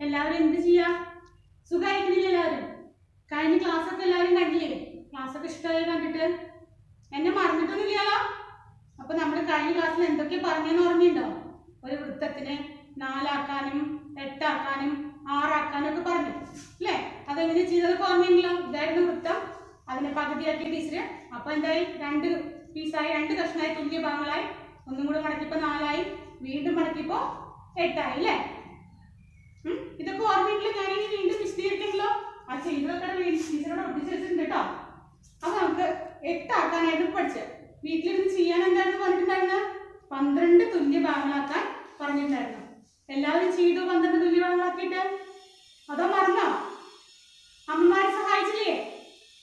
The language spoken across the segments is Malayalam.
എല്ലാവരും എന്ത് ചെയ്യാ? സുഖമായിരിക്കുന്നില്ല എല്ലാവരും? കഴിഞ്ഞ ക്ലാസ്സൊക്കെ എല്ലാവരും കണ്ടില്ലേ? ക്ലാസ്സൊക്കെ ഇഷ്ടമായി കണ്ടിട്ട്? എന്നെ മറന്നിട്ടൊന്നുമില്ലല്ലോ? അപ്പൊ നമ്മൾ കഴിഞ്ഞ ക്ലാസ്സിൽ എന്തൊക്കെ പറഞ്ഞെന്ന് ഓർമ്മയുണ്ടോ? ഒരു വൃത്തത്തിനെ 4 ആക്കാനും 8 ആക്കാനും 6 ആക്കാനും ഒക്കെ പറഞ്ഞു അല്ലേ? അതെങ്ങനെ ചെയ്തതൊക്കെ ഓർമ്മയുണ്ടല്ലോ? ഇതായിരുന്നു വൃത്തം. അതിനെ പകുതിയാക്കി ടീച്ചർ. അപ്പൊ എന്തായി? 2 പീസായി, 2 കഷ്ണമായി, തുല്യ ഭാഗങ്ങളായി. ഒന്നും കൂടെ മടക്കിയപ്പോ 4 ആയി, വീണ്ടും മടക്കിയപ്പോ 8 ആയി അല്ലേ? ഇതൊക്കെ ഓർമ്മയുണ്ടല്ലോ? ഞാനിനി വീണ്ടും വിശദീകരിക്കണല്ലോ. ആ ചെയ്തതൊക്കെ ടീച്ചറോട് ഒട്ടിച്ച് വെച്ചിട്ടുണ്ട് കേട്ടോ. അപ്പൊ നമുക്ക് 8 ആക്കാനായിട്ട് പഠിച്ചത്. വീട്ടിലിരുന്ന് ചെയ്യാൻ എന്തായിരുന്നു പറഞ്ഞിട്ടുണ്ടായിരുന്നത്? 12 തുല്യ ഭാഗങ്ങളാക്കാൻ പറഞ്ഞിട്ടുണ്ടായിരുന്നു. എല്ലാവരും ചെയ്തു 12 തുല്യ ഭാഗങ്ങളാക്കിയിട്ട്? അതോ മറന്നോ? അമ്മമാരെ സഹായിച്ചില്ലേ?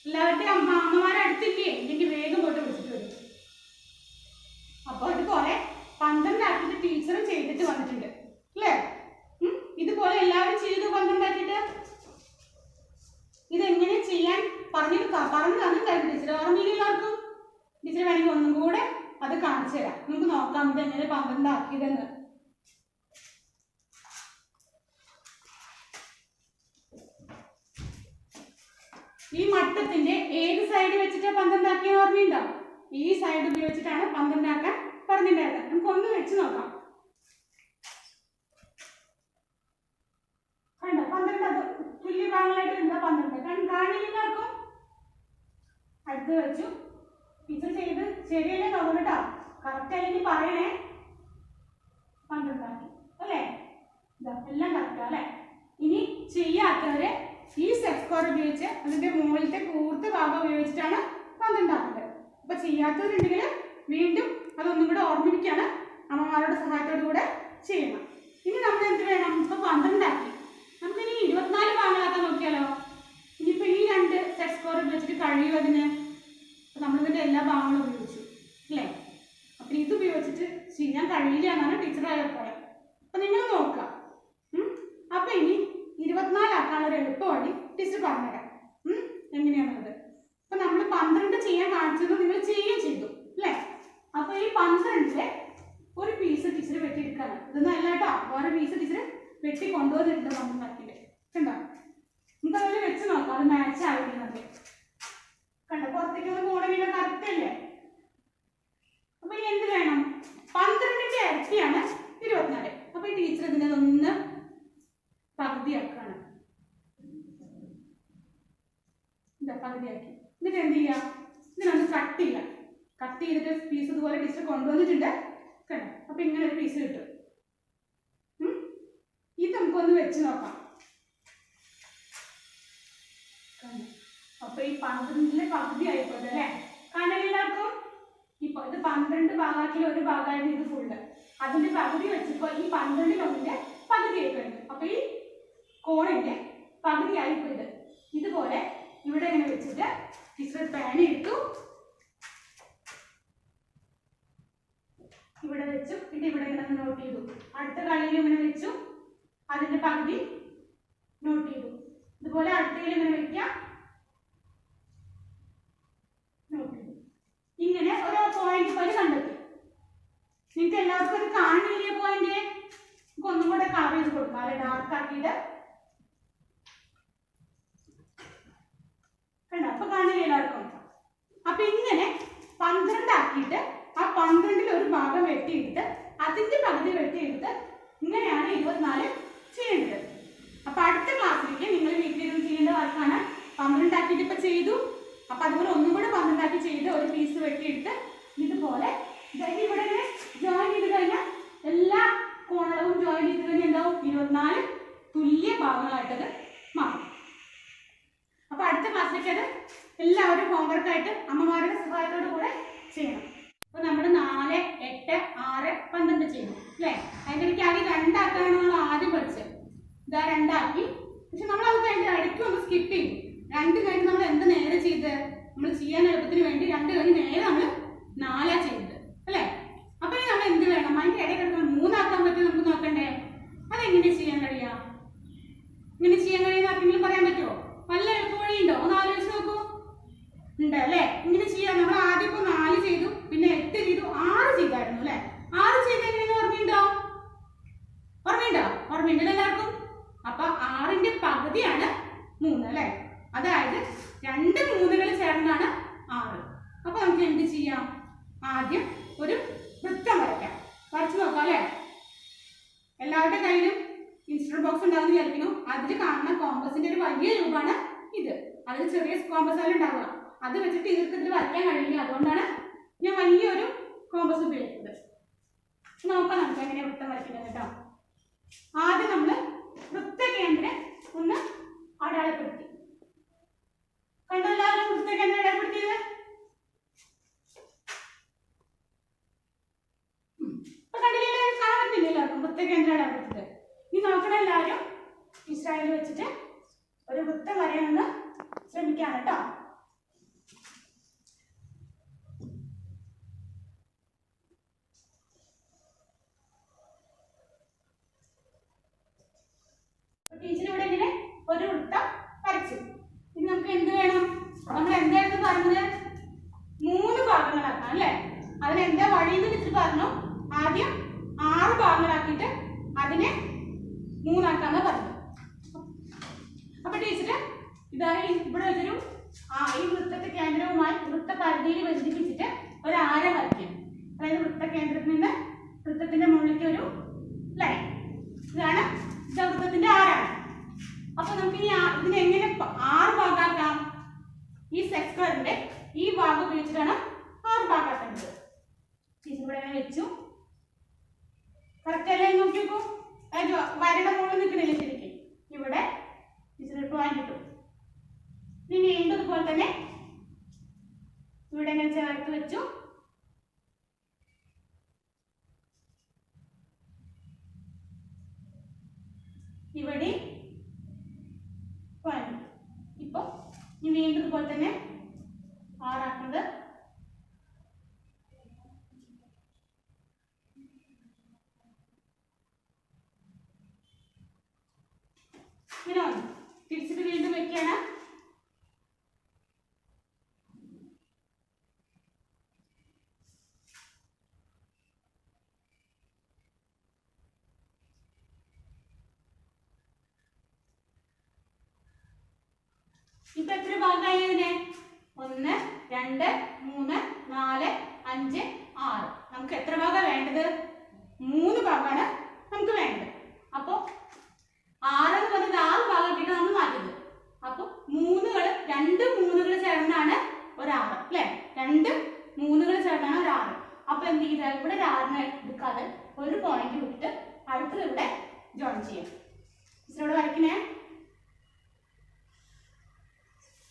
എല്ലാവരുടെയും അമ്മമാരെ അടുത്തില്ലേ? എനിക്ക് വേഗം പോയിട്ട് വിളിച്ചിട്ട് വരും. അപ്പോൾ ഇതുപോലെ 12 ആക്കിയിട്ട് ടീച്ചറും ചെയ്തിട്ട് വന്നിട്ടുണ്ട് അല്ലേ? ഇതുപോലെ എല്ലാവരും ചെയ്തു 12 ആക്കിയിട്ട്? ഇതെങ്ങനെ ചെയ്യാൻ പറഞ്ഞു തന്നിട്ടുണ്ടായിരുന്നു ടീച്ചർ. ഓർമ്മയില്ല എല്ലാവർക്കും? ടീച്ചർ വേണമെങ്കിൽ ഒന്നും കൂടെ അത് കാണിച്ചു തരാം. നമുക്ക് നോക്കാം ഇത് എങ്ങനെ 12 ആക്കിയതെന്ന്. ഈ മട്ടത്തിന്റെ ഏത് സൈഡ് വെച്ചിട്ടാ 12 ആക്കിയെന്ന് ഓർമ്മയുണ്ടോ? ഈ സൈഡ് ഉപയോഗിച്ചിട്ടാണ് 12 ആക്കാൻ പറഞ്ഞിട്ടുണ്ടായിരുന്നത്. നമുക്ക് ഒന്ന് വെച്ച് നോക്കാം. കണ്ടോ? 12 തുല്യ ഭാഗങ്ങളായിട്ട് എന്താ 12 കാണില്ലാർക്കും? അടുത്ത് വെച്ചു. ടീച്ചർ ചെയ്ത് ശരിയല്ലേ തോന്നുന്നു കേട്ടോ? കറക്റ്റ് അല്ലെങ്കിൽ പറയണേ. 12 ആക്കി അല്ലേ? എല്ലാം കറക്റ്റാ അല്ലേ? ഇനി ചെയ്യാത്തവരെ ഈ സെറ്റ് സ്ക്വയർ ഉപയോഗിച്ച് അതിന്റെ മുകളിലത്തെ കൂർത്ത ഭാഗം ഉപയോഗിച്ചിട്ടാണ് 12 ആക്കുന്നത്. അപ്പൊ ചെയ്യാത്തവരുണ്ടെങ്കിൽ വീണ്ടും അതൊന്നും കൂടെ ഓർമ്മിപ്പിക്കാണ്. അമ്മമാരുടെ സഹായത്തോടു കൂടെ ചെയ്യണം. ഇനി നമ്മൾ എന്ത് വേണം? ഇപ്പൊ 12 ആക്കി. നമുക്കിനി 24 ഭാഗങ്ങളാക്കാൻ നോക്കിയാലോ? ഇനിയിപ്പോ ഈ 2 സെറ്റ് സ്ക്വയർ ഉപയോഗിച്ചിട്ട് കഴിയും അതിന്? നമ്മളിതിന്റെ എല്ലാ ഭാഗങ്ങളും ഉപയോഗിച്ചു അല്ലേ? അപ്പൊ ഇത് ഉപയോഗിച്ചിട്ട് ചെയ്യാൻ കഴിയില്ല എന്നാണ് ടീച്ചറുടെ അഭിപ്രായം. അപ്പൊ നിങ്ങൾ നോക്കാം. അപ്പൊ ഇനി 24 ആക്കാനുള്ള ഒരു എളുപ്പ വഴി ടീച്ചർ പറഞ്ഞുതരാം. എങ്ങനെയാണത്? അപ്പൊ നമ്മൾ 12 ചെയ്യാൻ കാണിച്ചത് നിങ്ങൾ ചെയ്യുകയും ചെയ്തു അല്ലേ? അപ്പൊ ഈ 12ന്റെ ഒരു പീസ് ടീച്ചർ വെട്ടിയെടുക്കാണ്. ഇതൊന്നും അല്ല കേട്ടോ, വേറെ പീസ് ടീച്ചർ വെട്ടി കൊണ്ടുവന്നിട്ടുണ്ട് 12 ആക്കിയിട്ട്. കണ്ടോ? നമുക്ക് അതുപോലെ വെച്ച് നോക്കാം. അത് മാച്ച് ആയിരിക്കുന്നത് കണ്ടോ? പുറത്തേക്കൊന്ന് പോകണമെങ്കിൽ കറക്റ്റ് അല്ലേ? അപ്പൊ ഇനി എന്ത് വേണം? 12ന്റെ ഇരട്ടിയാണ് 24. അപ്പൊ ഈ ടീച്ചർ ഇതിനെ ഒന്ന് പകുതിയാക്കാണ്. പകുതിയാക്കി. എന്നിട്ട് എന്ത് ചെയ്യാം? ഇതിനൊന്ന് കട്ട് ചെയ്യാം. കട്ട് ചെയ്തിട്ട് പീസ് ഇതുപോലെ ടീച്ചർ കൊണ്ടുവന്നിട്ടുണ്ട് കണ്ടോ? അപ്പൊ ഇങ്ങനെ ഒരു പീസ് കിട്ടും. ഇത് നമുക്കൊന്ന് വെച്ച് നോക്കാം. അപ്പൊ ഈ 12ന്റെ പകുതി ആയിക്കോട്ടെ അല്ലേ? കാണാൻ എല്ലാവർക്കും? ഇപ്പൊ ഇത് 12 ഭാഗമാക്കിയ ഒരു ഭാഗമായിരുന്നു ഇത് ഫുള്ള്. അതിന്റെ പകുതി വെച്ചപ്പോ ഈ 12ൽ ഒന്നിന്റെ പകുതി ആയിക്കഴിഞ്ഞു. അപ്പൊ ഈ കോണിന്റെ പകുതി ആയിപ്പോയത്. ഇതുപോലെ ഇവിടെ ഇങ്ങനെ വെച്ചിട്ട് ടീച്ചർ പേന എടുത്തു, ഇവിടെ വെച്ചു, പിന്നെ ഇവിടെ ഇങ്ങനെ നോട്ട് ചെയ്തു. അടുത്ത കളിയിൽ ഇങ്ങനെ വെച്ചു, അതിന്റെ പകുതി നോട്ട് ചെയ്തു. ഇതുപോലെ അടുത്തയിൽ ഇങ്ങനെ വെക്കാം, നോട്ട് ചെയ്തു. ഇങ്ങനെ ഓരോ പോയിന്റ് പോലെ കണ്ടെത്തി. നിങ്ങൾക്ക് എല്ലാവർക്കും അത് കാണുന്നില്ലേ പോയിന്റ്? നമുക്ക് ഒന്നും കൂടെ കളർ ചെയ്ത് കൊടുക്കാം അല്ലെ? ഡാർക്ക് ആക്കിയിട്ട് കണ്ടോ? അപ്പൊ കാണില്ല എല്ലാവർക്കും? അപ്പൊ ഇങ്ങനെ 12 ആക്കിയിട്ട് ആ 12ൽ ഒരു ഭാഗം വെട്ടിയെടുത്ത് അതിന്റെ പകുതി വെട്ടിയെടുത്ത് ഇങ്ങനെയാണ് 24 ചെയ്യേണ്ടത്. അപ്പൊ അടുത്ത ക്ലാസ്സിലേക്ക് നിങ്ങൾ വീട്ടിലിരുന്ന് ചെയ്യേണ്ട വർക്കാണ്. 12 ആക്കിയിട്ട് ഇപ്പൊ ചെയ്തു. അപ്പൊ അതുപോലെ ഒന്നും കൂടെ 12 ആക്കി ചെയ്ത് ഒരു പീസ് വെട്ടിയെടുത്ത് ഇതുപോലെ ഇവിടെ ജോയിൻ ചെയ്ത് കഴിഞ്ഞാൽ എല്ലാ കോണളവും ജോയിൻ ചെയ്ത് കഴിഞ്ഞാൽ എന്താവും? 24 തുല്യ ഭാഗങ്ങളായിട്ടത് മാറും. അപ്പൊ അടുത്ത ക്ലാസ്സിലേക്ക് അത് എല്ലാവരും ഹോംവർക്ക് ആയിട്ട് അമ്മമാരുടെ സഹായത്തോടു കൂടെ ചെയ്യണം. അപ്പൊ നമ്മൾ 4, 8, 6, 12 ചെയ്യുന്നു അല്ലേ? അതിന്റെ ഇടയ്ക്ക് ആകെ 2 ആക്കാനാണ് നമ്മൾ ആദ്യം പഠിച്ചത്. ഇതാ 2 ആക്കി. പക്ഷെ നമ്മൾ അത് കഴിഞ്ഞ് ഇടയ്ക്ക് ഒന്ന് സ്കിപ്പ് ചെയ്യും. 2 കഴിഞ്ഞ് നമ്മൾ എന്ത് നേരെ ചെയ്ത്? നമ്മൾ ചെയ്യാൻ എളുപ്പത്തിന് വേണ്ടി 2 കഴിഞ്ഞ് നേരെ നമ്മൾ 4 ചെയ്തത് അല്ലേ? അപ്പൊ ഇനി നമ്മൾ എന്ത് വേണം? അതിന്റെ ഇടയിൽ കിടക്കണം 3 ആക്കാൻ പറ്റും നമുക്ക് നോക്കണ്ടേ? അതെങ്ങനെ ചെയ്യാൻ കഴിയാ? ഇങ്ങനെ ചെയ്യാൻ കഴിയുന്ന ആർക്കെങ്കിലും പറയാൻ പറ്റുമോ? നല്ല എളുപ്പവഴിയുണ്ടോ? ഒന്ന് ആലോചിച്ച് നോക്കൂ. ഉണ്ട് അല്ലേ? ഇങ്ങനെ ചെയ്യാം. നമ്മൾ ആദ്യം ഇപ്പൊ 4 ചെയ്തു, പിന്നെ 8 ചെയ്തു, 6 ചെയ്തായിരുന്നു അല്ലെ? 6 ചെയ്ത് എങ്ങനെയെന്ന് ഓർമ്മയുണ്ടോ? ഓർമ്മയുണ്ടോ? ഓർമ്മയുണ്ടല്ലോ എല്ലാവർക്കും? അപ്പൊ അതിൽ കാണുന്ന കോമ്പസിന്റെ ഒരു വലിയ രൂപമാണ് ഇത്. അതിൽ ചെറിയ കോമ്പസ് ഉണ്ടാവുക, അത് വെച്ചിട്ട് ഇതിൽ വരയ്ക്കാൻ കഴിയില്ല. അതുകൊണ്ടാണ് ഞാൻ വലിയൊരു കോമ്പസ് ഉപയോഗിക്കുന്നത്. നോക്കാം നമുക്ക് എങ്ങനെയാണ് വൃത്തം വരയ്ക്കുന്നത് കേട്ടോ. ആദ്യം നമ്മൾ വൃത്തകേന്ദ്രം ഒന്ന് അടയാളപ്പെടുത്തി. കണ്ടോ എല്ലാവരും വൃത്തകേന്ദ്രം അടയാളപ്പെടുത്തിയത്? ഇപ്പൊ കണ്ടില്ലേ, കാണാൻ പറ്റില്ല എല്ലാവർക്കും വൃത്തകേന്ദ്രം അടയാളപ്പെടുത്തിയത്. ഇനി നോക്കണം എല്ലാവരും ഇസ്രായേൽ വെച്ചിട്ട് ഒരു വൃത്തം വരയാണെന്ന് ശ്രമിക്കാം കേട്ടോ. ടീച്ചർ ഇവിടെ ഇങ്ങനെ ഒരു വൃത്തം വരച്ചു. ഇനി നമുക്ക് എന്ത് വേണം? നമ്മൾ എന്തായിരുന്നു പറഞ്ഞത്? 3 ഭാഗങ്ങളാക്കാം അല്ലെ? അതിന് എന്താ വഴിയെന്ന് ടീച്ചർ പറഞ്ഞു. ആദ്യം 6 ഭാഗങ്ങളാക്കിയിട്ട് അതിനെ 3 ആക്കാന്ന് പറഞ്ഞു. അപ്പൊ ടീച്ചർ ഇതായി ഇവിടെ ഒരു ഈ വൃത്തത്തെ കേന്ദ്രവുമായി വൃത്ത പരിധിയിൽ ബന്ധിപ്പിച്ചിട്ട് ഒരു ആരം വരയ്ക്കും. അതായത് വൃത്ത കേന്ദ്രത്തിൽ നിന്ന് വൃത്തത്തിന്റെ മുകളിലേക്ക് ഒരു ലൈൻ. ഇതാണ് വൃത്തത്തിന്റെ ആരാണ്. അപ്പൊ നമുക്ക് ഇതിനെ എങ്ങനെ 6 ഭാഗമാക്കാം? ഈ സെറ്റ് സ്ക്വയറിന്റെ ഈ ഭാഗം ഉപയോഗിച്ചിട്ടാണ് 6 ഭാഗമാക്കേണ്ടത്. ഇവിടെ വെച്ചു. കറക്റ്റ് അല്ലേ നോക്കി നോക്കൂ. വരയുടെ മുകളിൽ നിൽക്കണില്ല ശരിക്കും. ഇവിടെ പോയിന്റ് കിട്ടും. ഇനി വീണ്ടും ഇതുപോലെ തന്നെ ഇവിടെ ഞാൻ ചേർത്ത് വെച്ചു. ഇവിടെ പോയിന്റ്. ഇപ്പൊ ഇനി വീണ്ടും ഇതുപോലെ തന്നെ 6 ആക്കുന്നത്. ഇങ്ങനെ തിരിച്ചിട്ട് വീണ്ടും വെക്കുകയാണ്. ഇപ്പൊ എത്ര ഭാഗമായി ഇതിനെ? 1 2 3 4 5 6. നമുക്ക് എത്ര ഭാഗം വേണ്ടത്? 3 ഭാഗമാണ് നമുക്ക് വേണ്ടത്. അപ്പൊ 6 എന്ന് പറഞ്ഞത് 6 ഭാഗമാക്കിയിട്ട് നമ്മൾ മാറ്റുന്നത്. അപ്പൊ 2 3 ചേർന്നാണ് ഒരു 6 അല്ലെ? 2 3 ചേർന്നാണ് ഒരു 6. അപ്പൊ എന്ത് ചെയ്താൽ ഇവിടെ ഒരു 6 എടുക്കാതെ ഒരു പോയിന്റ് വിട്ടിട്ട് അടുത്തത് ഇവിടെ ജോയിൻ ചെയ്യാം. ഇവിടെ വരയ്ക്കണേ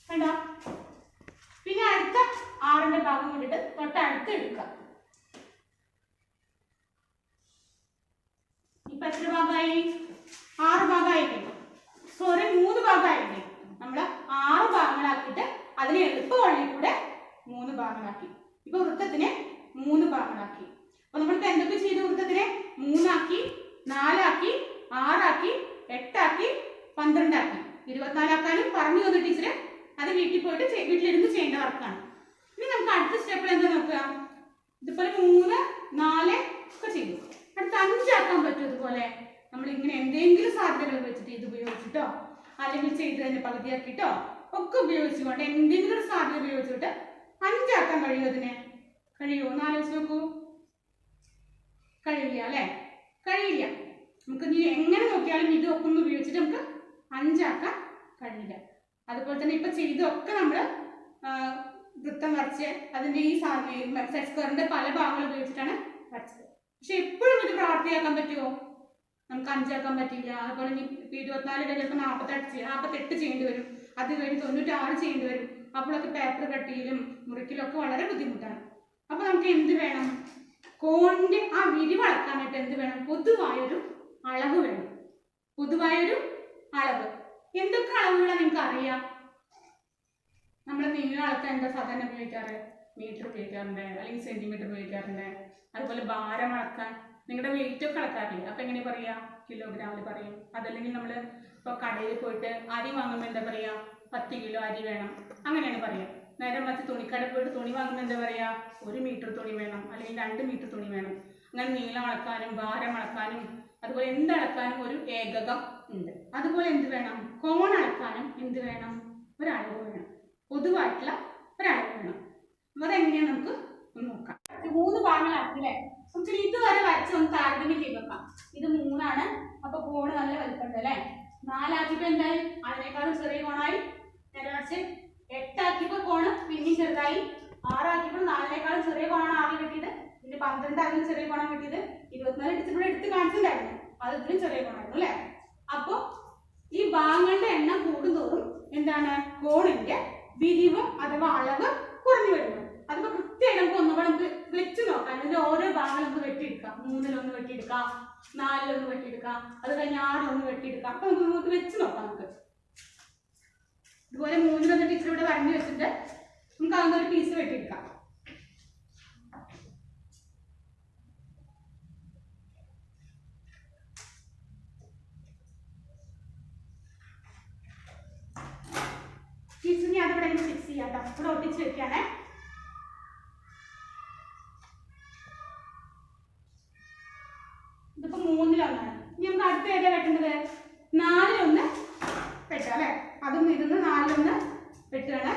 കണ്ടോ? പിന്നെ അടുത്ത 6ന്റെ ഭാഗം വിട്ടിട്ട് തൊട്ടടുത്ത് എടുക്കുക. ഇപ്പൊ എത്ര ഭാഗമായി? 6 ഭാഗമായിട്ടേ. സോറി 3 ഭാഗമായിട്ടേ. നമ്മൾ 6 ഭാഗങ്ങളാക്കിയിട്ട് അതിനെ എളുപ്പ വഴി കൂടെ 3 ഭാഗങ്ങളാക്കി. ഇപ്പൊ വൃത്തത്തിനെ 3 ഭാഗങ്ങളാക്കി. അപ്പൊ നമ്മൾക്ക് എന്തൊക്കെ ചെയ്തു? വൃത്തത്തിനെ 3 ആക്കി, 4 ആക്കി, 6 ആക്കി, 8 ആക്കി, 12 ആക്കി. 24 ആക്കാനും പറഞ്ഞു തന്നു ടീച്ചർ. അത് വീട്ടിൽ പോയിട്ട് വീട്ടിലിരുന്ന് ചെയ്യേണ്ട വർക്കാണ്. ഇനി നമുക്ക് അടുത്ത സ്റ്റെപ്പിൽ എന്താ നോക്കുക? ഇതുപോലെ 3 4 ഒക്കെ ചെയ്തു. അടുത്ത 5 ആക്കാൻ പറ്റും. ഇതുപോലെ നമ്മൾ ഇങ്ങനെ എന്തെങ്കിലും സാധ്യതകൾ വെച്ചിട്ട് ഇത് ഉപയോഗിച്ചിട്ടോ അല്ലെങ്കിൽ ചെയ്ത് തന്നെ പകുതിയാക്കിട്ടോ ഒക്കെ ഉപയോഗിച്ചുകൊണ്ട് എന്തെങ്കിലും ഒരു സാധ്യത ഉപയോഗിച്ചിട്ട് 5 ആക്കാൻ കഴിയുമോ? ഇതിനെ കഴിയുമോ? ഒന്ന് ആലോചിച്ച് നോക്കൂ. കഴിയില്ല അല്ലെ? കഴിയില്ല. നമുക്ക് ഇനി എങ്ങനെ നോക്കിയാലും ഇത് ഒക്കെ ഒന്ന് ഉപയോഗിച്ചിട്ട് നമുക്ക് 5 ആക്കാൻ കഴിയില്ല. അതുപോലെ തന്നെ ഇപ്പൊ ചെയ്തൊക്കെ നമ്മൾ വൃത്തം വരച്ച് അതിന്റെ ഈ സെറ്റ് സ്ക്വയറിന്റെ പല ഭാഗങ്ങൾ ഉപയോഗിച്ചിട്ടാണ് വരച്ചത്. പക്ഷെ എപ്പോഴും ഇത് പ്രാവർത്തിയാക്കാൻ പറ്റുമോ? നമുക്ക് 5 ആക്കാൻ പറ്റില്ല. അതുപോലെ 24 ചിലപ്പോൾ 48 ചെയ്യേണ്ടി വരും. അത് കഴിഞ്ഞ് 96 ചെയ്യേണ്ടി വരും. അപ്പോഴൊക്കെ പേപ്പർ കട്ടിയിലും മുറിക്കലും ഒക്കെ വളരെ ബുദ്ധിമുട്ടാണ്. അപ്പൊ നമുക്ക് എന്ത് വേണം? കോണിന്റെ ആ വിരിവ് അളക്കാനായിട്ട് എന്ത് വേണം? പൊതുവായൊരു അളവ് വേണം. പൊതുവായൊരു അളവ്. എന്തൊക്കെ അളവുകളാണ് നിങ്ങൾക്ക് അറിയാം? നമ്മൾ നീളം അളക്കാൻ എന്താ സാധാരണ ഉപയോഗിക്കാറ്? മീറ്റർ ഉപയോഗിക്കാറുണ്ട്, അല്ലെങ്കിൽ സെന്റിമീറ്റർ ഉപയോഗിക്കാറുണ്ട്. അതുപോലെ ഭാരം അളക്കാൻ നിങ്ങളുടെ വെയിറ്റ് ഒക്കെ അളക്കാറില്ല. അപ്പൊ എങ്ങനെ പറയാ? കിലോഗ്രാമിൽ പറയും. അതല്ലെങ്കിൽ നമ്മൾ ഇപ്പൊ കടയിൽ പോയിട്ട് അരി വാങ്ങുമ്പോൾ എന്താ പറയാ? 10 കിലോ അരി വേണം, അങ്ങനെയാണ് പറയാ. നേരെ മറിച്ച് തുണിക്കടയിൽ പോയിട്ട് തുണി വാങ്ങുമ്പോൾ എന്താ പറയാ? 1 മീറ്റർ തുണി വേണം, അല്ലെങ്കിൽ 2 മീറ്റർ തുണി വേണം. അങ്ങനെ നീളം അളക്കാനും ഭാരം അളക്കാനും അതുപോലെ എന്തളക്കാനും ഒരു ഏകകം ഉണ്ട്. അതുപോലെ എന്ത് വേണം? കോൺ അളക്കാനും എന്ത് വേണം? ഒരളവ് വേണം. പൊതുവായിട്ടുള്ള ഒരളവ് വേണം. അതെങ്ങനെയാണ് നമുക്ക് ഒന്ന് നോക്കാം. 3 ഭാഗങ്ങളാക്കി അല്ലേ? നമുക്ക് ഇതുവരെ വരച്ച് ഒന്ന് താരതമ്യം ചെയ്ത് നോക്കാം. ഇത് 3 ആണ്. അപ്പൊ കോണ് നല്ല വലുപ്പമുണ്ട് അല്ലെ? 4 എന്തായി? അതിനേക്കാളും ചെറിയ കോണായി. നേരെ മറിച്ച് 8 ആക്കിയപ്പോൾ കോണ് പിന്നെയും ചെറുതായി. 6 ആക്കിയപ്പോൾ 4-നേക്കാളും ചെറിയ കോണാണ് 6 കിട്ടിയത്. പിന്നെ 12 അതിലും ചെറിയ കോണാണ് കിട്ടിയത്. 24 ടീച്ചർ എടുത്ത് കാണിച്ചിട്ടുണ്ടായിരുന്നു, അത് ഇതിലും ചെറിയ കോണായിരുന്നു അല്ലേ? അപ്പോൾ ഈ ഭാഗങ്ങളുടെ എണ്ണം കൂടുന്തോറും എന്താണ് കോണിന്റെ വിരിവ് അഥവാ അളവ് കുറഞ്ഞു വരുന്നു. അതിപ്പോ കൃത്യമായിട്ട് നമുക്ക് ഒന്നുകൂടെ നമുക്ക് വെച്ച് നോക്കാം. അതിന്റെ ഓരോ ഭാഗങ്ങൾ നമുക്ക് വെട്ടിയെടുക്കാം. 3-ൽ 1 വെട്ടിയെടുക്കാം, 4-ൽ 1 വെട്ടിയെടുക്കാം, അത് കഴിഞ്ഞ് 6-ൽ 1 വെട്ടിയെടുക്കാം. അപ്പൊ നമുക്ക് വെച്ച് നോക്കാം. നമുക്ക് ഇതുപോലെ 3-ൽ 1 ടീച്ചർ ഇവിടെ വരഞ്ഞു വെച്ചിട്ട് നമുക്ക് അതിന്റെ ഒരു പീസ് വെട്ടിയെടുക്കാം. ടീച്ചറിനെ അതിവിടെ ഫിക്സ് ചെയ്യാം കേട്ടോ. ഇവിടെ ഒട്ടിച്ച് വെക്കാണേ. ഇതിപ്പോ 3-ൽ 1. ഇനി നമുക്ക് അടുത്ത ഏതാ വെട്ടേണ്ടത്? 4-ൽ 1 വെട്ടാം അല്ലെ? അതും ഇതൊന്ന് 4-ൽ 1 വെട്ടുകയാണ്.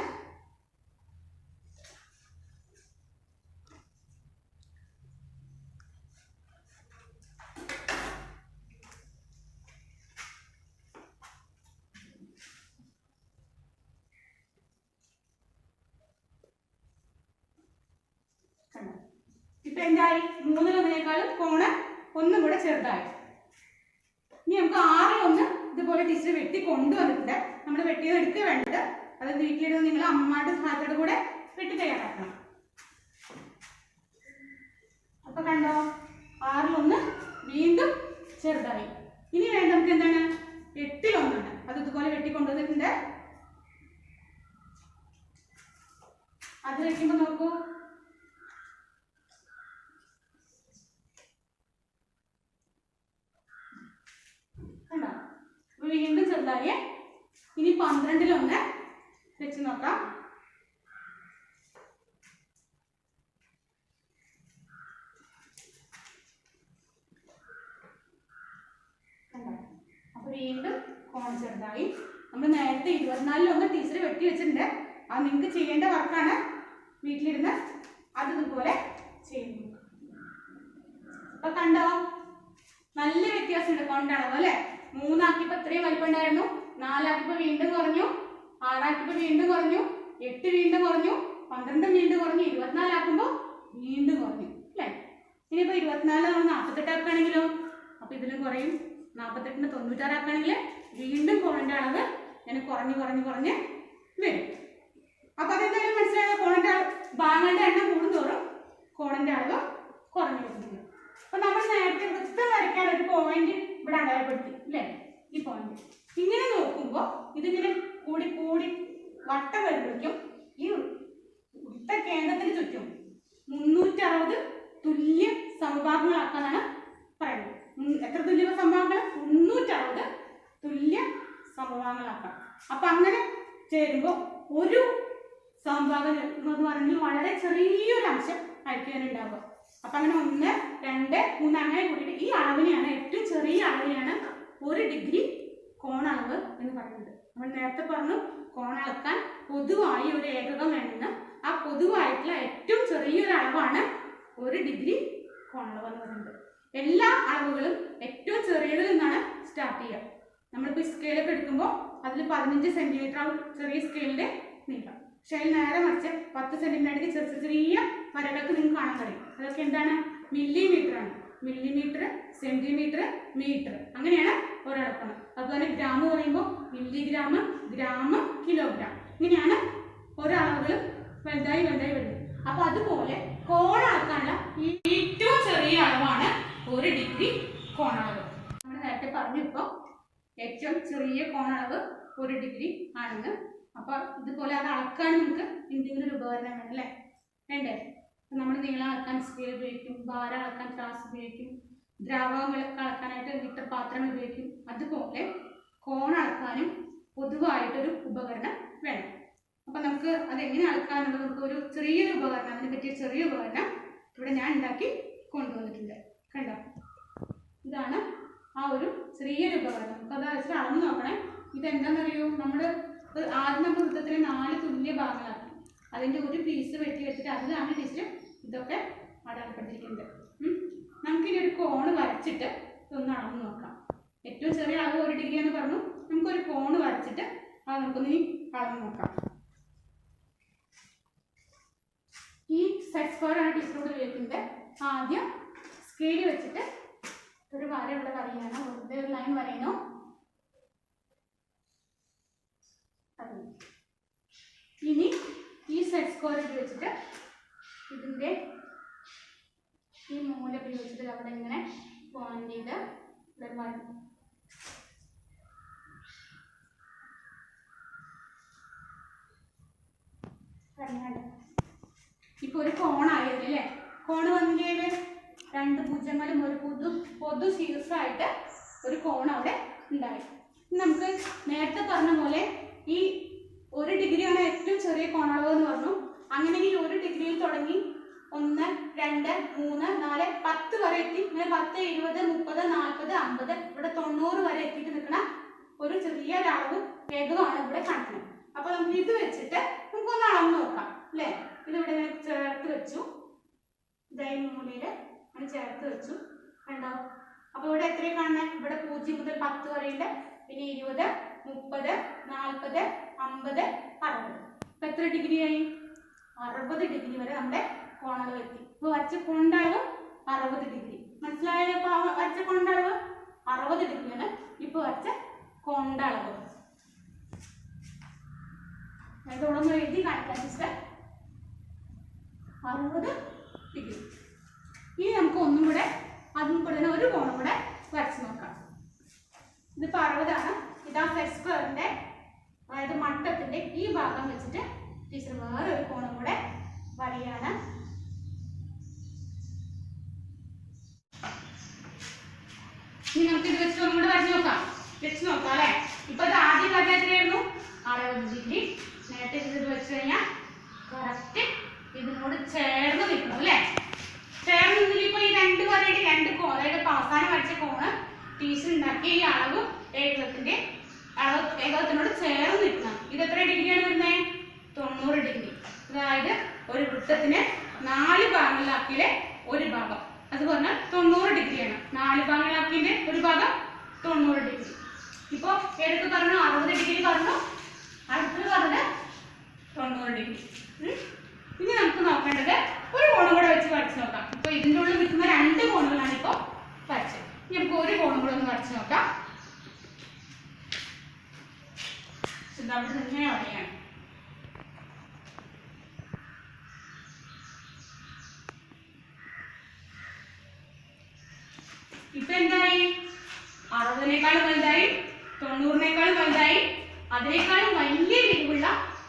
ഇപ്പൊ എന്തായി? 3-ൽ 1-നേക്കാളും കോണ് ഒന്നും കൂടെ ചെറുതായി. ഇനി നമുക്ക് 6-ൽ 1 ഇതുപോലെ ടീച്ചർ വെട്ടി കൊണ്ടുവന്നിട്ടുണ്ട്. നമ്മൾ വെട്ടിയത് എടുക്കുക വേണ്ടത്. അത് വീട്ടിലിരുന്ന് നിങ്ങൾ അമ്മമാരുടെ സഹായത്തോടെ കൂടെ വെട്ടി തയ്യാറാക്കണം. അപ്പൊ കണ്ടോ, 6-ൽ 1 വീണ്ടും ചെറുതായി. ഇനി വേണ്ട നമുക്ക് എന്താണ്? 8-ൽ 1 ആണ്. അത് ഇതുപോലെ വെട്ടി കൊണ്ടുവന്നിട്ടുണ്ട്. അത് വെക്കുമ്പോ നോക്കൂ, വീണ്ടും ചെറുതായി. ഇനി 12-ൽ 1 വെച്ച് നോക്കാം. അപ്പൊ വീണ്ടും കോൺ ചെറുതായി. നമ്മൾ നേരത്തെ 24-ൽ 1 ടീച്ചർ വെട്ടി വെച്ചിട്ടുണ്ട്. അത് നിങ്ങൾക്ക് ചെയ്യേണ്ട വർക്കാണ്. വീട്ടിലിരുന്ന് അത് ഇതുപോലെ ചെയ്യുന്നു. അപ്പൊ കണ്ടോ, നല്ല വ്യത്യാസമുണ്ട് കോണിന്റെ അളവ് അല്ലെ? 3 ആക്കിയപ്പോ ഇത്രയും വലിപ്പം ഉണ്ടായിരുന്നു. 4 ആക്കിയപ്പോ വീണ്ടും കുറഞ്ഞു. 6 ആക്കിയപ്പോ വീണ്ടും കുറഞ്ഞു. 8 വീണ്ടും കുറഞ്ഞു. 12 വീണ്ടും കുറഞ്ഞു. 24 ആക്കുമ്പോ വീണ്ടും കുറഞ്ഞു അല്ലെ? ഇനിയിപ്പോ 24 നമ്മൾ 48 ആക്കുകയാണെങ്കിലോ, അപ്പൊ ഇതിലും കുറയും. 48-ന് 96 ആക്കുകയാണെങ്കിൽ വീണ്ടും കോണിന്റെ അളവ് ഇങ്ങനെ കുറഞ്ഞ് കുറഞ്ഞ് കുറഞ്ഞ് വരും. അപ്പൊ അതെന്തായാലും മനസ്സിലായോ? കോണിന്റെ ഭാഗങ്ങളുടെ എണ്ണം കൂടുന്തോറും കോണിന്റെ അളവ് കുറഞ്ഞു വരുന്നുണ്ട്. അപ്പൊ നമ്മൾ നേരത്തെ വൃത്തം വരയ്ക്കാൻ ഒരു പോയിന്റ് ഇവിടെ അടയാളപ്പെടുത്തി അല്ലേ? ഈ പോയിന്റ് ഇങ്ങനെ നോക്കുമ്പോ ഇതിങ്ങനെ കൂടി കൂടി വട്ടം വരുമ്പോഴേക്കും ഈ വൃത്ത കേന്ദ്രത്തിന് ചുറ്റും 360 തുല്യ സമഭാഗങ്ങളാക്കാനാണ് പറയുന്നത്. എത്ര തുല്യ സമഭാഗങ്ങൾ? 360 തുല്യ സമഭാഗങ്ങളാക്കാം. അപ്പൊ അങ്ങനെ ചേരുമ്പോ ഒരു സമഭാഗം എന്ന് പറഞ്ഞാൽ വളരെ ചെറിയൊരു അംശം അയക്കാനുണ്ടാവുക. അപ്പൊ അങ്ങനെ 1, 2, 3 അങ്ങനെ കൂട്ടിയിട്ട് ഈ അളവിനെയാണ്, ഏറ്റവും ചെറിയ അളവിനെയാണ് 1 ഡിഗ്രി കോണളവ് എന്ന് പറയുന്നത്. നമ്മൾ നേരത്തെ പറഞ്ഞു കോൺ അളക്കാൻ പൊതുവായി ഒരു ഏകകം വേണമെന്ന്. ആ പൊതുവായിട്ടുള്ള ഏറ്റവും ചെറിയൊരു അളവാണ് 1 ഡിഗ്രി കോണളവ് എന്ന് പറയുന്നത്. എല്ലാ അളവുകളും ഏറ്റവും ചെറിയതിൽ നിന്നാണ് സ്റ്റാർട്ട് ചെയ്യുക. നമ്മളിപ്പോൾ സ്കെയിലൊക്കെ എടുക്കുമ്പോൾ അതിൽ 15 സെന്റിമീറ്റർ ആവും ചെറിയ സ്കെയിലിന്റെ നീളം. പക്ഷെ അതിൽ നേരെ മറിച്ച് 10 സെന്റിമീറ്റർ ചെറിയ ചെറിയ വരകൾക്ക് നിങ്ങൾക്ക് കാണാൻ കഴിയും. അതൊക്കെ എന്താണ്? മില്ലിമീറ്റർ ആണ്. മില്ലിമീറ്റർ, സെന്റിമീറ്റർ, മീറ്റർ, അങ്ങനെയാണ് ഒരളക്കണം. അതുപോലെ ഗ്രാം പറയുമ്പോൾ മില്ലിഗ്രാം, ഗ്രാം, കിലോഗ്രാം, ഇങ്ങനെയാണ് ഓരോ അളവുകളും വലുതായി വലുതായി വരുന്നത്. അപ്പൊ അതുപോലെ കോൺ അളക്കാനുള്ള ഏറ്റവും ചെറിയ അളവാണ് 1 ഡിഗ്രി കോണളവ്. നമ്മൾ നേരത്തെ പറഞ്ഞു ഇപ്പൊ ഏറ്റവും ചെറിയ കോണളവ് 1 ഡിഗ്രി ആണെന്ന്. അപ്പൊ ഇതുപോലെ അത് അളക്കാൻ നമുക്ക് എന്തെങ്കിലും ഒരു ഉപകരണം വേണം അല്ലേ? വേണ്ടേ? നമ്മൾ നീളം അളക്കാൻ സ്കെയിൽ ഉപയോഗിക്കും, ഭാരം അളക്കാൻ ത്രാസ് ഉപയോഗിക്കും, ദ്രാവകങ്ങൾ അളക്കാനായിട്ട് ലിറ്റർ പാത്രങ്ങൾ ഉപയോഗിക്കും. അതുപോലെ കോൺ അളക്കാനും പൊതുവായിട്ടൊരു ഉപകരണം വേണം. അപ്പൊ നമുക്ക് അതെങ്ങനെ അളക്കാനുള്ളത് നമുക്ക് ഒരു ചെറിയൊരു ഉപകരണം, അതിനെ പറ്റിയ ചെറിയ ഉപകരണം ഇവിടെ ഞാൻ ഉണ്ടാക്കി കൊണ്ടുവന്നിട്ടുണ്ട്. കണ്ടോ, ഇതാണ് ആ ഒരു ചെറിയൊരു ഉപകരണം. നമുക്ക് അത് വെച്ചിട്ട് അളന്ന് നോക്കണേ. ഇതെന്താണെന്നറിയോ? ആദ്യം നമ്മൾ വൃത്തത്തിലെ 4 തുല്യ ഭാഗങ്ങളാക്കി അതിൻ്റെ ഒരു പീസ് വെട്ടി വെച്ചിട്ട് അതിലാണ് ടീച്ചർ ഇതൊക്കെ അടയാളപ്പെട്ടിരിക്കുന്നത്. നമുക്കിനി ഒരു കോണ് വരച്ചിട്ട് ഇതൊന്ന് അളന്ന് നോക്കാം. ഏറ്റവും ചെറിയ അളവ് 1 ഡിഗ്രി എന്ന് പറഞ്ഞു. നമുക്കൊരു കോണ് വരച്ചിട്ട് അത് നമുക്കൊന്ന് ഇനി അളന്ന് നോക്കാം. ഈ സെറ്റ് സ്ക്വയറാണ് ടീച്ചറോട് ഉപയോഗിക്കുന്നത്. ആദ്യം സ്കെയിൽ വെച്ചിട്ട് ഒരു വര ഇവിടെ വരയാണ്, ഒരു ലൈൻ വരയണോ. ഇനി ഈ സെറ്റ് സ്ക്വയർ ഉപയോഗിച്ചിട്ട് ഇതിൻ്റെ ഈ മൂല ഉപയോഗിച്ചിട്ട് അവിടെ ഇങ്ങനെ പോയിന്റ് ചെയ്ത് ഇവിടെ വരും. ഇപ്പൊ ഒരു കോണായത് അല്ലേ? കോണ് വന്നില്ലേ? രണ്ട് ഭുജങ്ങളും ഒരു പൊതു ശീർഷമായിട്ട് ഒരു കോൺ അവിടെ ഉണ്ടായി. നമുക്ക് നേരത്തെ പറഞ്ഞ പോലെ ഈ 1 ഡിഗ്രിയാണ് ഏറ്റവും ചെറിയ കോണളവ് എന്ന് പറഞ്ഞു. അങ്ങനെയെങ്കിൽ 1 ഡിഗ്രിയിൽ തുടങ്ങി 1, 2, 3, 4, 10 വരെ എത്തി. ഇങ്ങനെ 10, 20, 30, 40, 50 ഇവിടെ 90 വരെ എത്തിയിട്ട് നിൽക്കുന്ന ഒരു ചെറിയ അളവ് വേഗമാണ് ഇവിടെ കാണിക്കുന്നത്. അപ്പൊ നമുക്ക് ഇത് വെച്ചിട്ട് നമുക്കൊന്ന് അളന്ന് നോക്കാം അല്ലേ? ഇതിവിടെ ചേർത്ത് വെച്ചു, ഇതായി മൂലയില് അങ്ങനെ ചേർത്ത് വെച്ചു, കണ്ടോ? അപ്പൊ ഇവിടെ എത്രയാണ് കാണുന്നത്? ഇവിടെ 0 മുതൽ 10 വരെയുണ്ട്, പിന്നെ 20, 30, 40, 50, 60. ഇപ്പൊ എത്ര ഡിഗ്രിയായി? 60 ഡിഗ്രി വരെ നമ്മുടെ കോണളവ് എത്തി. ഇപ്പൊ വരച്ച കോണ്ടളവ് 60 ഡിഗ്രി. മനസ്സിലായോ? ഇപ്പൊ വരച്ച കോണ്ടളവ് 60 ഡിഗ്രിയാണ് ഇപ്പൊ വരച്ച കോണ്ടളവ്. ഇതോടൊന്നും എഴുതി കാണിക്കാൻ സിസ്റ്റർ 60 ഡിഗ്രി. ഇനി നമുക്ക് ഒന്നും കൂടെ അതും കൂടെ ഒരു കോണും കൂടെ വരച്ച് നോക്കാം. ഇതിപ്പോ 60 ആണ്. ഇതാ സെറ്റ് സ്ക്വയറിന്റെ അതായത് മട്ടത്തിന്റെ ഈ ഭാഗം വെച്ചിട്ട് ടീച്ചർ വേറെ ഒരു കോണും കൂടെ വരയാണ്. ഇനി നമുക്ക് ഇത് വെച്ചിട്ട് ഒന്നും കൂടെ വരച്ച് നോക്കാം. അല്ലെ? ഇപ്പൊ ഇത് ആദ്യം വരച്ച എത്രയായിരുന്നു? 60 ഡിഗ്രി. നേരത്തെ ഇത് വെച്ച് കഴിഞ്ഞാൽ കറക്റ്റ് ഇതിനോട് ചേർന്ന് നിൽക്കണം അല്ലെ? ചേർന്ന് നിന്നില്ല. ഇപ്പൊ ഈ 2 വരയുടെ 2 കോൺ, അതായത് അവസാനം വരച്ച കോണ് ടീച്ചർ ഉണ്ടാക്കിയ ഈ അളവ് ഏകത്തിനോട് ചേർന്ന് നിൽക്കണം. ഇത് എത്ര ഡിഗ്രിയാണ് വരുന്നത്? 90 ഡിഗ്രി. അതായത് ഒരു വൃത്തത്തിന് 4 ഭാഗങ്ങളിലാക്കിയിലെ ഒരു ഭാഗം അത് പറഞ്ഞാൽ 90 ഡിഗ്രിയാണ്. 4 ഭാഗങ്ങളാക്കിയതിന്റെ ഒരു ഭാഗം 90 ഡിഗ്രി. ഇപ്പൊ ഏതൊക്കെ പറഞ്ഞു? 60 ഡിഗ്രി പറഞ്ഞു, അടുത്തത് പറഞ്ഞത് 90 ഡിഗ്രി. ഇനി നമുക്ക് നോക്കേണ്ടത് ഒരു കോണും കൂടെ വെച്ച് വരച്ച് നോക്കാം. ഇപ്പൊ ഇതിൻ്റെ ഉള്ളിൽ നിൽക്കുന്ന 2 കോണുകളാണ് ഇപ്പൊ വരച്ചത്. ഇനി നമുക്ക് ഒരു കോണും കൂടെ ഒന്ന് വരച്ച് നോക്കാം. അവിടെ തന്നെ വരയാണ്. ഇപ്പൊ എന്തായി? 60-നേക്കാളും വലുതായി, 90-നേക്കാളും വലുതായി, അതിനേക്കാളും വലിയ വിരിവുള്ള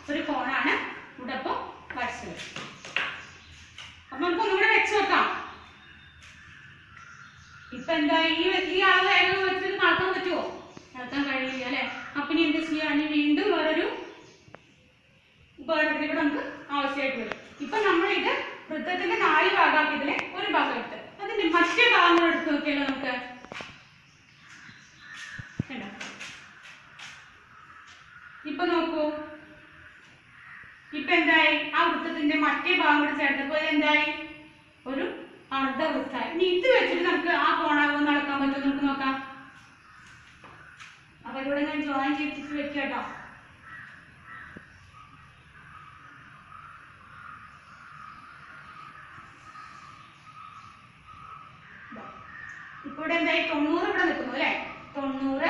ഒരു കോണാണ് ഇവിടെ ഇപ്പൊ വരച്ചത്. അപ്പൊ നമുക്ക് ഒന്നുകൂടെ വെച്ച് നോക്കാം. ഇപ്പൊ എന്തായി? ഈ അളവ് ഏകം വെച്ചിട്ട് നടക്കാൻ പറ്റുമോ? നടത്താൻ കഴിയില്ല അല്ലെ? അപ്പൊ ഇനി എന്താ ചെയ്യാ? വീണ്ടും വേറൊരു ഉപകരണത്തിന് കൂടെ നമുക്ക് ആവശ്യമായിട്ട് വരും. ഇപ്പൊ നമ്മൾ ഇത് വൃത്തത്തിന്റെ 4 ഭാഗമാക്കിയതിലെ ഒരു ഭാഗം എടുത്ത് അതിന്റെ മറ്റേ ഭാഗങ്ങൾ എടുത്ത് നോക്കിയാലോ നമുക്ക്? ഇപ്പൊ നോക്കൂ, ഇപ്പൊ എന്തായി? ആ വൃത്തത്തിന്റെ മറ്റേ ഭാഗം കൂടെ ചേർത്തപ്പോൾ എന്തായി? ഒരു അർദ്ധവൃത്തായി. ഇനി ഇത് വെച്ചിട്ട് നമുക്ക് ആ കോണാകും നടക്കാൻ പറ്റും നമുക്ക് നോക്കാം. അപ്പൊ ഇവിടെ ഞാൻ ജോയിൻ ചെയ്തിട്ട് വെക്കട്ടോ. ഇപ്പൊ ഇവിടെ എന്തായി? 90 ഇവിടെ നിൽക്കുന്നു അല്ലെ? 90,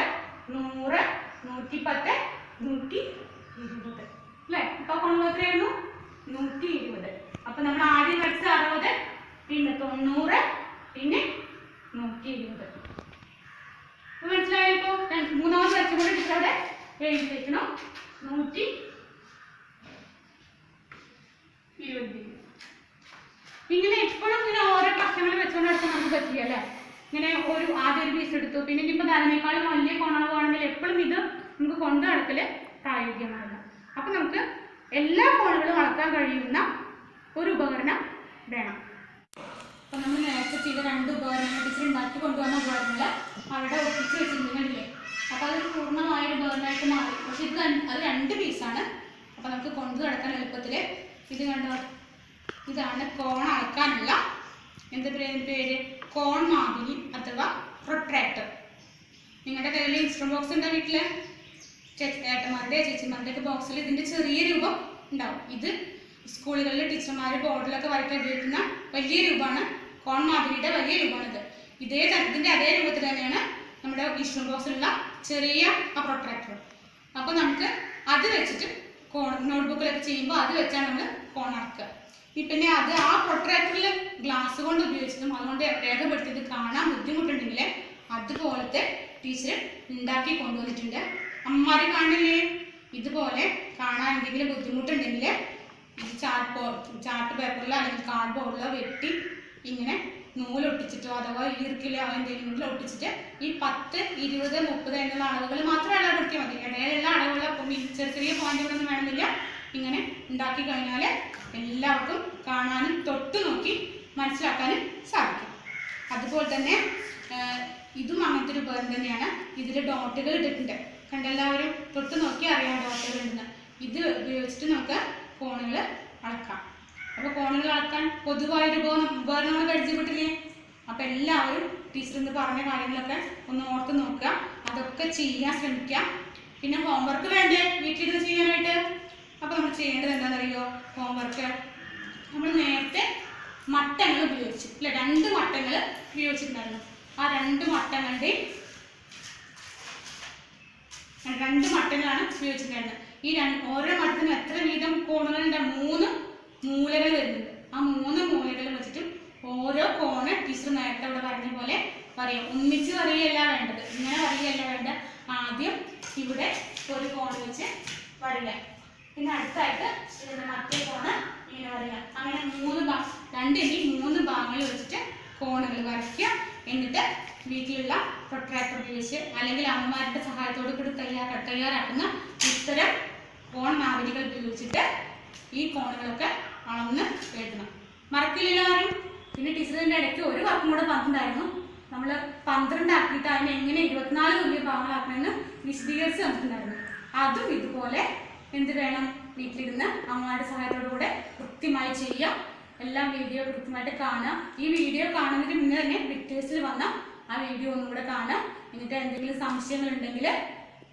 100, 110, 120 അല്ലെ? ഇപ്പൊ കോണുകൾ എത്രയായിരുന്നു? 120. അപ്പൊ നമ്മൾ ആദ്യം വെച്ച 60, പിന്നെ 90, പിന്നെ 120. മനസ്സിലായോ? ഇപ്പൊ മൂന്നാമത് വെച്ചുകൊണ്ട് ടീച്ചറവിടെ എഴുതി വെക്കണം 120. ഇങ്ങനെ എപ്പോഴും ഇങ്ങനെ ഓരോ കഷ്ണങ്ങൾ വെച്ചുകൊണ്ട് എടുത്ത് നമുക്ക് പറ്റില്ല അല്ലെ? ഇങ്ങനെ ആദ്യം ഒരു പീസ് എടുത്തു, പിന്നെ ഇനിയിപ്പോ അതിനേക്കാളും വലിയ കോണളവാണെങ്കിൽ എപ്പോഴും ഇത് നമുക്ക് കൊണ്ടു നടക്കല് പ്രായോഗികമാവില്ല. അപ്പൊ നമുക്ക് എല്ലാ കോണുകളും അളക്കാൻ കഴിയുന്ന ഒരു ഉപകരണം വേണം. അപ്പൊ നമ്മൾ നേരത്തെ ചെയ്ത 2 ഉപകരണങ്ങൾ ടീച്ചർ ഉണ്ടാക്കി കൊണ്ടുവന്ന ഉപകരണങ്ങൾ അവിടെ ഒട്ടിച്ച് വെച്ചിട്ടുണ്ടെങ്കിലേ അപ്പൊ അതൊരു പൂർണ്ണമായ ഒരു ഉപകരണമായിട്ട് മാറി. പക്ഷെ ഇത് അത് 2 പീസാണ്. അപ്പൊ നമുക്ക് കൊണ്ടു നടക്കാൻ എളുപ്പത്തില് ഇത് കണ്ടോ, ഇതാണ് കോൺ അളക്കാനുള്ള എന്താ പേര്? കോൺ മാപിനി അഥവാ പ്രൊട്രാക്ടർ. നിങ്ങളുടെ കയ്യിൽ ഇൻസ്ട്രുമെന്റ് ബോക്സ് ഉണ്ടോ വീട്ടില്? ഏട്ടന്മാരുടെ ചേച്ചിമാരുടെ ഒക്കെ ബോക്സിൽ ഇതിൻ്റെ ചെറിയ രൂപം ഉണ്ടാവും. ഇത് സ്കൂളുകളിലെ ടീച്ചർമാർ ബോർഡിലൊക്കെ വരയ്ക്കാൻ ഉപയോഗിക്കുന്ന വലിയ രൂപമാണ്. കോൺ മാധുരിയുടെ വലിയ രൂപമാണിത്. ഇതിൻ്റെ അതേ രൂപത്തിൽ തന്നെയാണ് നമ്മുടെ ഇഷ്ടം ബോക്സിലുള്ള ചെറിയ ആ പ്രൊട്രാക്ടർ. അപ്പോൾ നമുക്ക് അത് വെച്ചിട്ട് നോട്ട്ബുക്കിലൊക്കെ ചെയ്യുമ്പോൾ അത് വെച്ചാണ് നമ്മൾ കോൺ അടക്കുക. പിന്നെ അത് ആ പ്രൊട്രാക്ടറിൽ ഗ്ലാസ് കൊണ്ട് ഉപയോഗിച്ചതും അതുകൊണ്ട് രേഖപ്പെടുത്തിയത് കാണാൻ ബുദ്ധിമുട്ടുണ്ടെങ്കിൽ അതുപോലത്തെ ടീച്ചർ ഉണ്ടാക്കി കൊണ്ടുവന്നിട്ടുണ്ട്. അമ്മമാർ കാണില്ലേ? ഇതുപോലെ കാണാൻ എന്തെങ്കിലും ബുദ്ധിമുട്ടുണ്ടെങ്കിൽ ഇത് ചാർട്ട് പേപ്പറിലോ അല്ലെങ്കിൽ കാർഡ് ബോർഡിലോ വെട്ടി ഇങ്ങനെ നൂലൊട്ടിച്ചിട്ടോ അഥവാ ഈർക്കിലോ എന്തെങ്കിലും ഒട്ടിച്ചിട്ട് ഈ 10, 20, 30 എന്നുള്ള അളവുകൾ മാത്രം അളവെടുത്തിയാൽ മതി. ഇടയിലുള്ള അളവുകൾ ചെറിയ ചെറിയ പോയിന്റുകളൊന്നും വേണമെന്നില്ല. ഇങ്ങനെ ഉണ്ടാക്കി കഴിഞ്ഞാൽ എല്ലാവർക്കും കാണാനും തൊട്ട് നോക്കി മനസ്സിലാക്കാനും സാധിക്കും. അതുപോലെ തന്നെ ഇതും അങ്ങനത്തെ ഒരു ഉപകരണം തന്നെയാണ്. ഇതിൽ ഡോട്ടുകൾ ഇട്ടിട്ടുണ്ട്. കണ്ടെല്ലാവരും തൊട്ട് നോക്കി അറിയാം ഡോട്ടുകൾ ഉണ്ടെന്ന്. ഇത് ഉപയോഗിച്ചിട്ട് നമുക്ക് കോണുകൾ അളക്കാം. അപ്പോൾ കോണുകൾ അളക്കാൻ പൊതുവായൊരു ഉപകരണങ്ങൾ പരിചയപ്പെട്ടില്ലേ? അപ്പോൾ എല്ലാവരും ടീച്ചർ ഇന്ന് പറഞ്ഞ കാര്യങ്ങളൊക്കെ ഒന്ന് ഓർത്ത് നോക്കുക, അതൊക്കെ ചെയ്യാൻ ശ്രമിക്കുക. പിന്നെ ഹോംവർക്ക് വേണ്ടേ വീട്ടിലിരുന്ന് ചെയ്യാനായിട്ട്? അപ്പോൾ നമ്മൾ ചെയ്യേണ്ടത് എന്താണെന്നറിയോ? ഹോംവർക്ക് നമ്മൾ നേരത്തെ മട്ടങ്ങൾ ഉപയോഗിച്ചു അല്ലേ? 2 മട്ടങ്ങൾ ഉപയോഗിച്ചിട്ടുണ്ടായിരുന്നു. ആ 2 മട്ടങ്ങളാണ് ഉപയോഗിച്ചിട്ടുണ്ടായിരുന്നത്. ഈ ഓരോ മട്ടത്തിനും എത്ര വീതം കോണുകളുണ്ട്? 3 മൂലകൾ വരുന്നുണ്ട്. ആ 3 മൂലകൾ വെച്ചിട്ട് ഓരോ കോണ് ടീച്ചർ നേരത്തെ ഇവിടെ പറഞ്ഞ പോലെ പറയാം. ഒന്നിച്ച് പറയുകയല്ല വേണ്ടത്, ഇങ്ങനെ പറയുകയല്ല വേണ്ട. ആദ്യം ഇവിടെ ഒരു കോണ് വെച്ച് വരിക, പിന്നെ അടുത്തായിട്ട് ഇതിൻ്റെ മറ്റേ കോണ് ഇങ്ങനെ വരിക. അങ്ങനെ 3 ഭാഗങ്ങൾ വെച്ചിട്ട് കോണുകൾ വരയ്ക്കുക. എന്നിട്ട് വീട്ടിലുള്ള പ്രൊട്രാക്ടർ ഉപയോഗിച്ച് അല്ലെങ്കിൽ അമ്മമാരുടെ സഹായത്തോടു കൂടി തയ്യാറാക്കുന്ന ഇത്തരം കോൺ മാവലികൾ ഉപയോഗിച്ചിട്ട് ഈ കോണുകളൊക്കെ അളന്ന് എഴുതണം. മറക്കില്ല ആരും. പിന്നെ ടീച്ചറിൻ്റെ ഇടയ്ക്ക് ഒരു വർക്കും കൂടെ പറഞ്ഞിട്ടുണ്ടായിരുന്നു. നമ്മൾ 12 ആക്കിയിട്ട് അതിനെ എങ്ങനെ 24 തുല്യ ഭാഗങ്ങളാക്കണമെന്ന് വിശദീകരിച്ച് തന്നിട്ടുണ്ടായിരുന്നു. അതും ഇതുപോലെ എന്ത് വേണം? വീട്ടിലിരുന്ന് അമ്മമാരുടെ സഹായത്തോടു കൂടെ കൃത്യമായി ചെയ്യാം. എല്ലാം വീഡിയോ കൃത്യമായിട്ട് കാണാം. ഈ വീഡിയോ കാണുന്നതിന് മുന്നേ തന്നെ പിക്ചേഴ്സിൽ വന്ന ആ വീഡിയോ ഒന്നും കൂടെ കാണാം. എന്നിട്ട് എന്തെങ്കിലും സംശയങ്ങളുണ്ടെങ്കിൽ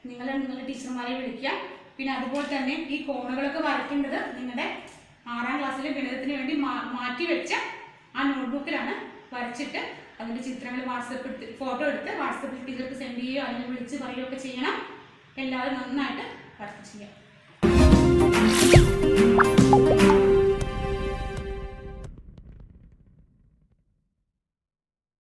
നിങ്ങളുടെ ടീച്ചർമാരെ വിളിക്കുക. പിന്നെ അതുപോലെ തന്നെ ഈ കോണുകളൊക്കെ വരയ്ക്കേണ്ടത് നിങ്ങളുടെ 6ാം ക്ലാസ്സിലെ ഗണിതത്തിന് വേണ്ടി മാറ്റി വെച്ച ആ നോട്ട്ബുക്കിലാണ് വരച്ചിട്ട് അതിൻ്റെ ചിത്രങ്ങൾ ഫോട്ടോ എടുത്ത് വാട്സപ്പിൽ ടീച്ചർക്ക് സെൻഡ് ചെയ്യുകയോ അല്ലെങ്കിൽ വിളിച്ച് പറയുകയോ ഒക്കെ ചെയ്യണം. എല്ലാവരും നന്നായിട്ട് വർക്ക് ചെയ്യാം.